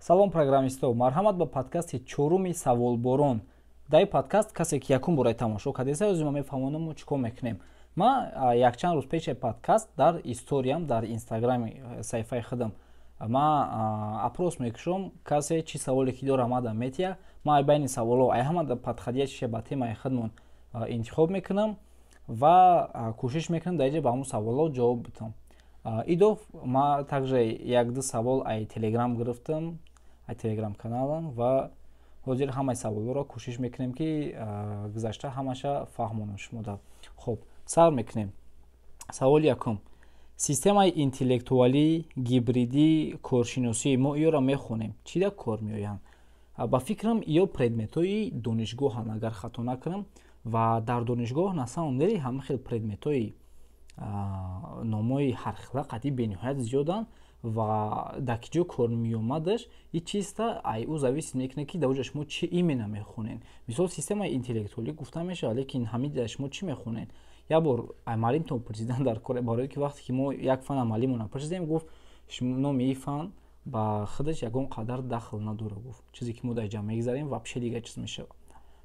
Салом программистов, марҳамат ба подкасти чоруми саволборон. Дар ин подкаст касе ки якум бора тамошо кардеса ӯзи ма мефаҳмонам мо чӣ кор мекунем. Ма якчанд рӯз пеш подкаст дар историям дар инстаграми саҳифаи худам ма апрос мекушам касе чӣ саволе ки дора мада метия ма байни саволо ҳама подходя чише ба темаи худмон интихоб мекунам ва кӯшиш мекунам дар ин ҷо ба ҳамон саволо ҷавоб бидам. идов ма также як-ду савол ай телеграм гирифтам, ай телеграм каналам ва ҳозир ҳамаи саволоро кӯшиш мекунем ки гузашта ҳамаша фаҳмонам шумода. Хуб, сар мекунем. Саволи якум. Системаи интеллектуалӣ, гибридӣ, коршиносии мо иёро мехонем. Чӣ да кор меоянд? Ба фикрам ё предметҳои донишгоҳанд, агар хато накунам, ва дар донишгоҳ на самом деле ҳама хел предметҳои номои ҳархила қадди бениҳоят зиёданд ва дар ки ҷо кор меомадаш ин чиста ай ӯ зависит мекунад ки дар оҷа шумо чӣ именно мехонед. Мисол системаи интеллектуалӣ гуфта мешавад, лекин ҳамин шумо чӣ мехонед? Як бор маълимтон пурсидан дар кор барои ки вақте ки мо як фан маълимона пурсидем гуфт номи ин фан ба худаш ягон қадар дахл надора гуфт. Чизе ки мо дар ҷа мегзарем вообще дига чиз мешавад.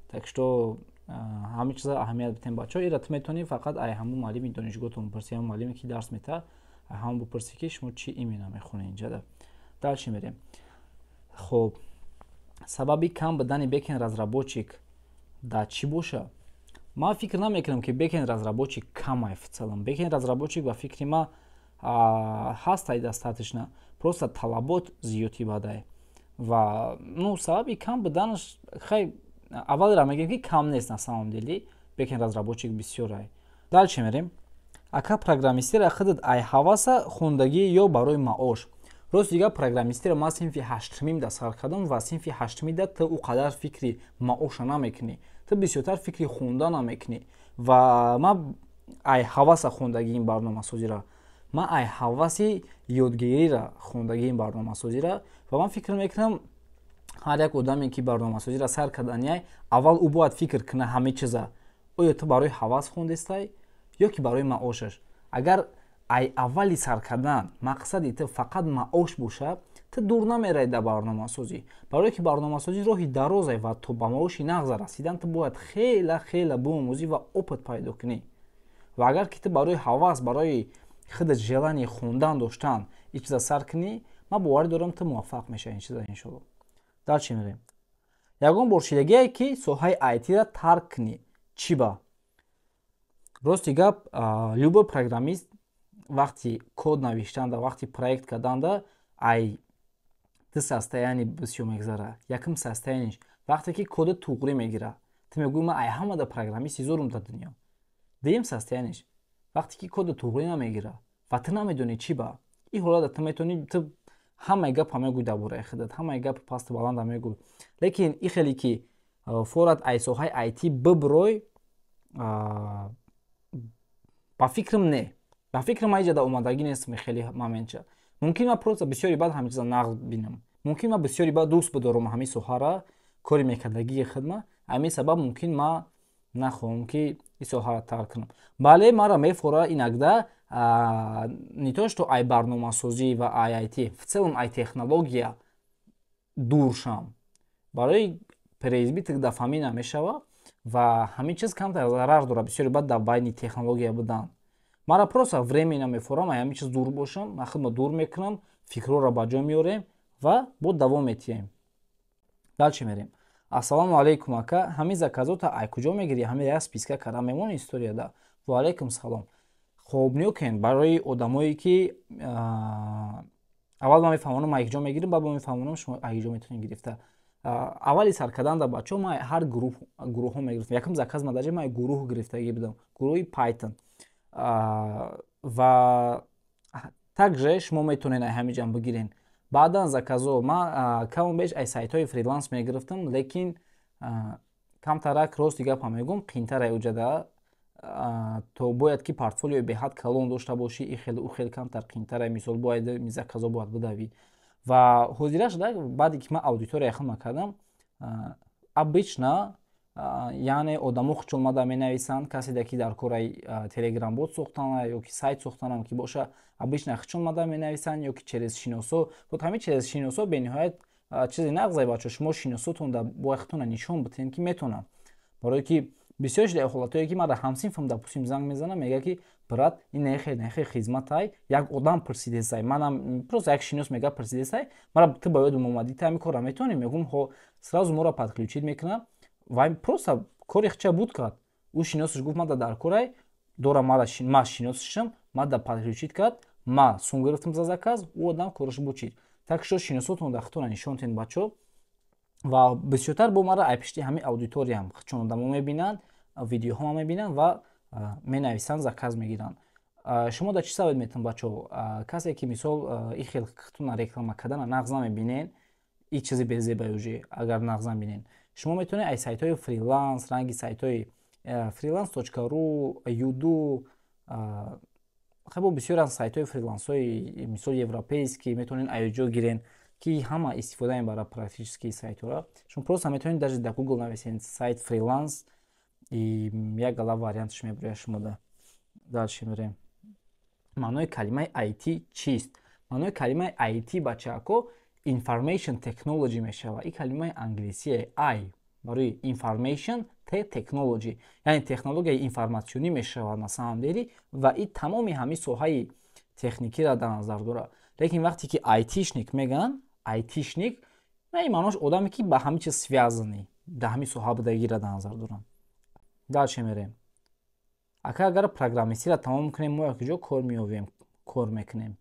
Так что ҳамин чиза аҳамият битем бачаҳо. Ира ту метавонед фақат ай ҳамон маълими донишгоҳтон бипурсед, ҳамон маълиме ки дарс метаҳад ҳамон бипурсед ки шумо чӣ именно мехонед инҷа. Дальше мерем. Хуб, сабаби кам будани бэкэнд-разработчик да чӣ боша? Ман фикр намекунам ки бэкэнд-разработчик камай в целом. Бэкэнд-разработчик ба фикри ма ҳастай достаточно, просто талабот зиёди бадай. Ва сабаби кам буданаш хай аввалра мегӯем ки кам нест на самом деле, бэкэнд-разработчик бисёрай. Дальше мерем. Ака программистира худат ай ҳаваса хондагӣ ё барои маош? Рост дига программистира ман синфи ҳаштумим да сар кардам ва синфи ҳаштумида ту ӯ қадар фикри маоша намекунӣ. Ту бисёртар фикри хондан мекунӣ. Ва ман ай ҳаваса хондагии ин барномасозира, ман ай ҳаваси ёдгирира хондагии ин барномасозира ва ман фикр мекунам ҳар як одаме ки барномасозира сар карданяй аввал ӯ бояд фикр куна ҳамин чиза. Оё ту барои ҳавас хондестай ё ки барои маошаш? Агар ай аввали сар кардан мақсади ту фақат маош боша, ту дур намераи дар барномасозӣ. Барое ки барномасозӣ роҳи дарозай ва то ба маоши нағза расидан ту бояд хела биомӯзӣ ва опыт пайдо кунӣ. Ва агар ки ту барои ҳавас, барои худат желани хондан доштан ин чиза сар кунӣ, ман боварӣ дорам ту муваффақ мешавӣ ин чиза иншоалло. Дальше мерем. Ягон бор шидагие ки соҳаи IT-ра тарк кунӣ. Чӣ ба? Рости гап, любой программист вақти код навиштанда, вақти проект карданда ай ду состояние бисёр мегзара. Якум состоянияш вақте ки кода туғри мегира. Ту мегӯӣ ман ай ҳамада программисти зорум дар дунё. Дуюм состоянияш вақте ки кода туғри намегира ва ту намедонӣ чӣ ба. Ин ҳолата ту метавонӣ ту ҳамаи гапа мегӯй дар бораи худат, ҳамаи гапи пасту баланда мегӯй. Лекин ин хеле ки форат ай соҳаи IT биброй, ба фикрам не. Ба фикрам ҳеҷ ҷада омадагӣ нестам хеле моментча. Мумкин ман просто бисёри баъд ҳамин чиза нағд бинам. Мумкин ман бисёри баъд дӯст бидорам ҳамин соҳара, кори мекардагии худма. Ҳамин сабаб мумкин ман нахоҳам ки ин соҳаро тарк кунам. Бале маро мефора иногда не то что ай барномасозӣ ва ай IT, в целом ай технология дур шам. Барои преизбит дафҳамӣ намешава ва ҳамин чиз камтар зарар дорад бисёри баъд дар байни технология будан. Мара просто времена мефорам ай ҳамин чиз дур бошам, ман худро дур мекунам, фикрҳоро ба ҷо меорем ва бо давом метиҳем. Дальше мерем. Ассалому алайкум ака, ҳамин заказота ай куҷо мегирӣ? Ҳамин як списка карда мемон история да. Ва алайкум салом. Хоб нёкен барои одамое ки аввал ман мефаҳмонам ай куҷо мегирӣ, баъд ман мефаҳмонам шумо ай куҷо метавонед гирифта. Аввали сар кардан дар бачаҳо ман ҳар гурӯҳҳо мегирифтам. Якум заказ ман дар ҷо ман гурӯҳ гирифтагӣ будам. Гурӯҳи Python. Ва также шумо метавонед ай ҳамин ҷам бигирен. Баъдан заказо ман каму беш ай сайтҳои фриланс мегирифтам, лекин камтарак рости гапа мегӯям қиинтарай уҷада. То бояд ки портфолиои беҳад калон дошта бошӣ, ин хеле ӯ хеле камтар қиинтарай. Мисол бояд ин заказо бояд бидавӣ. Ва ҳозира шуда баъде ки ман аудитория худма кардам, обычно яъне одамо хуч омада менависанд, касе ки дар кораи телеграм бот сохтана ё ки сайт сохтанам ки боша, обычно хуч омада менависанд ё ки челесшиносо. Вот ҳамин челесшиносо бениҳоят чизе нағзай бачо шумо шиносотон да бояхтона нишон битен ки метонам. Барое ки бисёрш дар ҳолатое ки мара ҳамсинфам допустим занг мезанам мега ки брат ин нехе хизматай як одам пурсидесай манам просто як шинос мега пурсидесай мара ты ба ёдум омадӣ та ҳами кора метавонӣ мегум ҳо сразу моро подключит мекунад вай просто кори хча буд кард ӯ шиносаш гуфт мада дар корай дора ма шиносашам мада подключит кард ма сум гирифтам за заказ ӯ одам кораш бучид так шо шиносотон да хтона нишонтен бачо ва бисёртар бо мара айпишти ҳами аудиториям чун одамо мебинанд видеоҳома мебинанд ва менависанд заказ мегиранд. Шумо да чӣ савед метавонед бачо касе ки мисол ин хел хтона реклама кардана нағз намебинен ин чизи безебаи уже агар нағз намебинен шумо метавонед ай сайтҳои фриланс ранги сайтҳои freelance.ru юду хабо бисёр аз сайтҳои фрилансҳои мисол европейский метавонед айҷо гирен ки ҳама истифода мебарад практически сайтҳоро шумо просто метавонед даже дар Google нависед сайт фриланс и як гала варианташ мебурад шумода. Дальше мерем. Маънои калимаи IT чист? Маънои калимаи IT бачаако information technology мешава. Ин калимаи англисие I барои information technology яъне технологияи информатсионӣ мешавад на самом деле ва ин тамоми ҳамин соҳаи техникиро дар назар дорад. Лекин вақте ки айтишник меган айтишник ин маънош одаме ки ба ҳамин чиз связани дар ҳамин соҳа будагиро дар назар дорам. Дальше мерем. Агар программистиро тамом кунем мо як ҷо кор меёвем кор мекунем.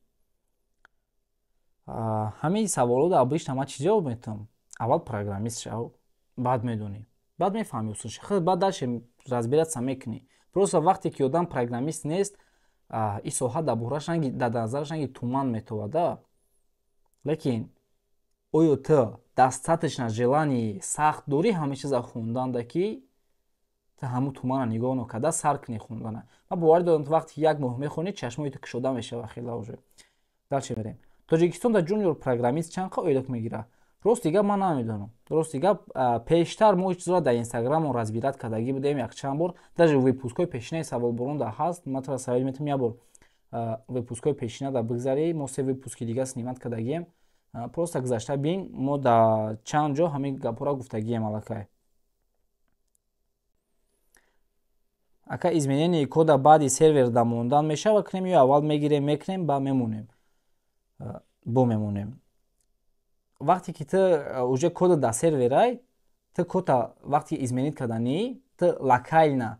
Ҳамин саволот обычно ман чӣ ҷавоб метавонам? Аввал программист шав, баъд медонӣ, баъд мефаҳмӣ усулша, хеле баъд дальше разбираться мекунӣ. Просто вақте ки одам программист нест, ин соҳа дар борааш дар назараш ранги туман метовада. Лекин оё ту достаточно желании сахт дорӣ ҳамин чиза хонданда ки та ҳамун тумана нигоҳ накарда сар кунӣ хондана. Ман боварӣ дорам вақте ки як моҳ мехонӣ чашмои ту кушода мешава хела уже. Дальше мерем. Тоҷикистонда жуниор программист чанд қа ойлак мегирад? Рости гап ман намедонам. Рости гап пештар мо чизро дар инстаграм разбират кардагӣ будем якчанд бор. Даже выпускҳои пешинаи саволборон да ҳаст. Ман тара савол метавонам як бор выпускҳои пешина да бигзарӣ. Мо 3 выпуски дига снимат кардагием. Просто гузашта бин мо да чанд ҷо ҳамин гапҳоро гуфтагием аллакай. Ака изменении кода баъди серверда мондан мешава кунем ё аввал мегирем мекунем ба мемонем бо мемонем. Вақте ки ту уже кода дар серверай ту кода вақте изменит карданӣ ту локально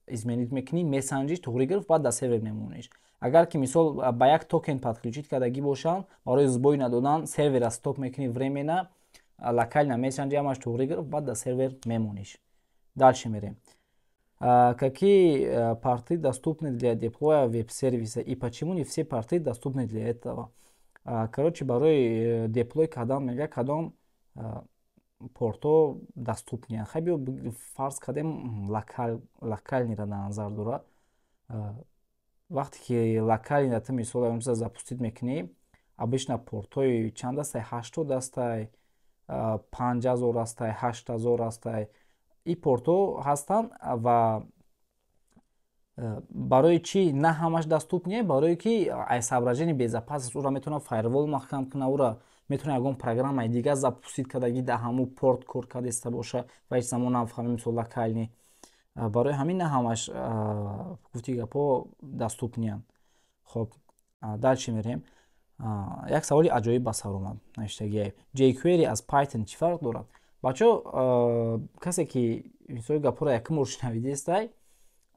изменит мекунӣ месенҷиш туғри гирифт баъд дар сервер мемониш. Агар ки мисол ба як токен подключит кардагӣ бошанд барои збой надодан сервера стоп мекунӣ временно локально месенҷи ҳамаш туғри гирифт баъд дар сервер мемониш. Дальше мерем. Какие порты доступны для деплоя веб-сервиса и почему не все порты доступны для этого? Короче, барои деплой кардан мега кадом порто доступниянд. Хабиё фарз кардем локальниро дар назар дорад. Вақте ки локальниро ту мисол амса запустит мекунӣ, обычно портои чанд астай 80 астай 5000 астай 8000 астай ин порто ҳастанд ва барои чӣ на ҳамаш доступ не барое ки ай соображение безопасность ура метавонад фаервол маҳкам кунад ура метавонад ягон программаи дига запустит кардагӣ дар ҳамун порт кор кардаиста боша ва ҳеҷ замон нафаҳмем мисол локальни барои ҳамин на ҳамаш гуфти гапҳо доступ неянд. Хоб дальше мерем. Як саволи аҷоиб ба сар омад навиштагиай. jQuery аз Python чӣ фарқ дорад? Бачо касе ки мисоли гапҳоро якум бор шунавидестай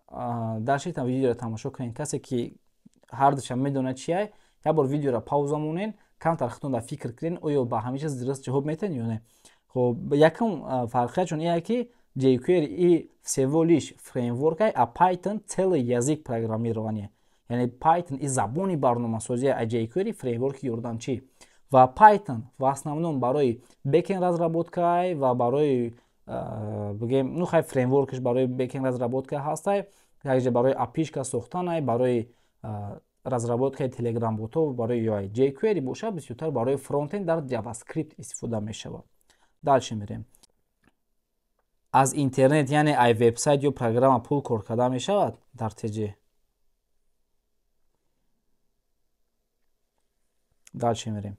дар шитан видеоро тамошо кунед. Касе ки ҳардуша медонад чие як бор видеоро пауза монен камтар хитонда фикр кунед оё ба ҳамин чиз дуруст ҷавоб метавонед ё не. Хоб якум фарқиятшон ин ки jQuery и всего лишь фреймворк а Python целый язык программирования. Яъне Python и забони барномасозӣ а jQuery фреймворки ёрдамчӣ. Ва Python в основном барои бекенд разработка ва барои бигем ну хай фреймворкаш барои бекенд разработка ҳастай якҷа барои апишка сохтанай барои разработкаи telegram ботов барои UI. jQuery бошад бисёртар барои фронтенд дар JavaScript истифода мешавад. Дальше мерем. Аз интернет яъне ай вебсайт ё программа пул кор карда мешавад дар TG? Дальше мерем.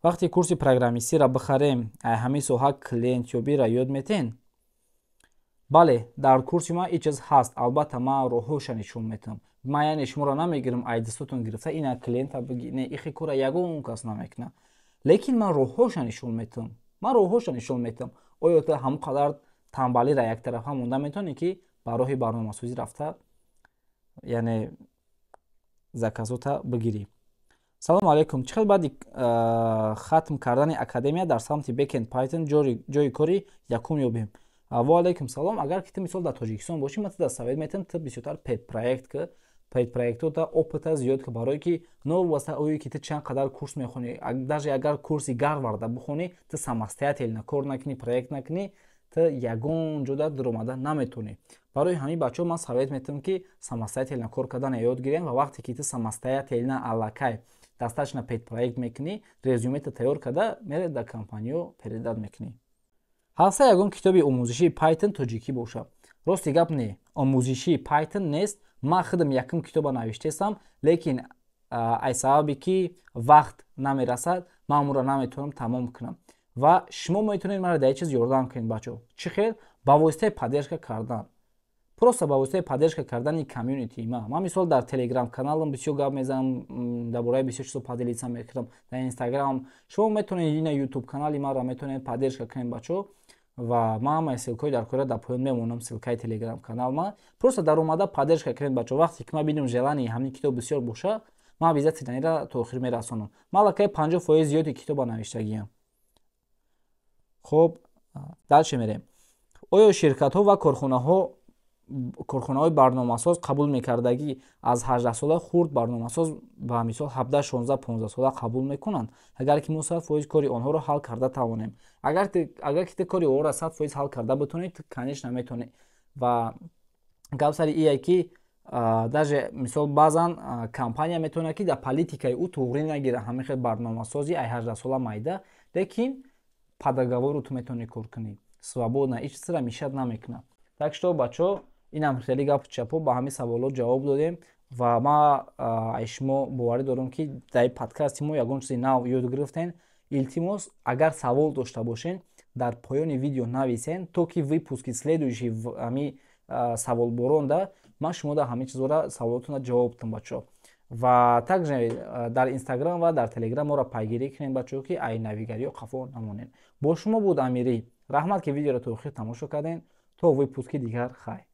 вақте курси программистиро бихарем ҳамин соҳа клиентёбиро ёд метен. бале, дар курси ман ин чиз ҳаст, албатта ман роҳҳоша нишон метавам. ман яъне шуморо намегирам ай дастутон гирифта ина клиента не ихи кора ягон кас намекуна. лекин ман роҳҳоша нишон метавам. Оё ту ҳамон қадар танбалиро яктарафа монда метавонӣ ки ба роҳи барномасозӣ рафта яъне заказота бигирӣ. салому алайкум. Чӣ хел баъди хатм кардани академия дар самти бекенд Python ҷойи кори якум ёбем? Ва алайкум салом. Агар ки ту мисол дар Тоҷикистон бошӣ, ман туда совет метавам ту бисёртар пет проект ки пет проектота опыта зиёд ки барое ки новаста оё ки ту чанд қадар курс мехонӣ, даже агар курси Гарварда бихонӣ, ту самостоятельно кор накунӣ, проект накунӣ, ту ягон ҷода дуромада наметавонӣ. барои ҳамин бачаҳо ман совет метавам ки самостоятельно кор кардан ёд гирем ва вақте ки ту самостоятельно аллакай дастачна пет проект мекунӣ, резюмета тайёр карда мере дар компаниё передат мекунӣ. ҳаста ягон китоби омӯзишии Python тоҷикӣ боша? Рости гап не, омӯзишии Python нест. Ман худам якум китоба навиштаам, лекин ай сабабе ки вақт намерасад, ман онро наметавонам тамом кунам. Ва шумо метавонед маро дар ин чиз ёрдам кунед бачаҳо. Чӣ хел? Ба воситаи поддержка кардан. Просто ба воситаи поддержка кардани комьюнити. Ман мисол дар телеграм каналам бисёр гап мезанам, дар бораи бисёр чизо поделиться мекунам, дар инстаграм. Шумо метавонед ина ютуб канали маро метавонед поддержка кунед бачаҳо. Ва ман ҳамаи ссилкаҳои дар кора дар поён мемонам, ссилкаи телеграм канал ман. Просто дар омада поддержка кунед бачаҳо. Вақте ки ман бинам желании ҳамин китоб бисёр боша, ман обязательно инра то охир мерасонам. Ман аллакай 50% зиёди китоба навиштагиам. Хуб, дал чӣ мерем? Оё ширкатҳо ва корхонаҳои барномасоз қабул мекардагӣ аз 18 сола хурд барномасоз ба мисол 17, 16, 15 сола қабул мекунанд? Агар ки мо 100% кори онҳоро ҳал карда тавонем. Агар ки ту кори онҳоро 100% ҳал карда битонӣ, ту конечно метавонӣ. Ва гап сари ие ки даже мисол баъзан компания метавонад ки дар политикаи ӯ туғри нагира ҳамин хел барномасози ай 18 сола майда, лекин по договору ту метавонӣ кор кунӣ. Свободна, ҳеҷ чизро мешад намекуна. Так что бачаҳо, инам хеле гапу чапу ба ҳамин саволот ҷавоб додем ва ман ай шумо боварӣ дорам ки дар подкасти мо ягон чизи нав ёд гирифтен. Илтимос, агар савол дошта бошен, дар поёни видео нависен, то ки выпуски следующий ҳамин саволборон да ман шумо дар ҳамин чизора саволотона ҷавоб дам бачаҳо. Ва также дар инстаграм ва дар телеграм моро пайгирӣ кунед бачаҳо ки ай навигариё қафо намонем. Бо шумо буд Амирӣ. Раҳмат ки видеоро то охир тамошо кардем. То выпуски дигар, хайр.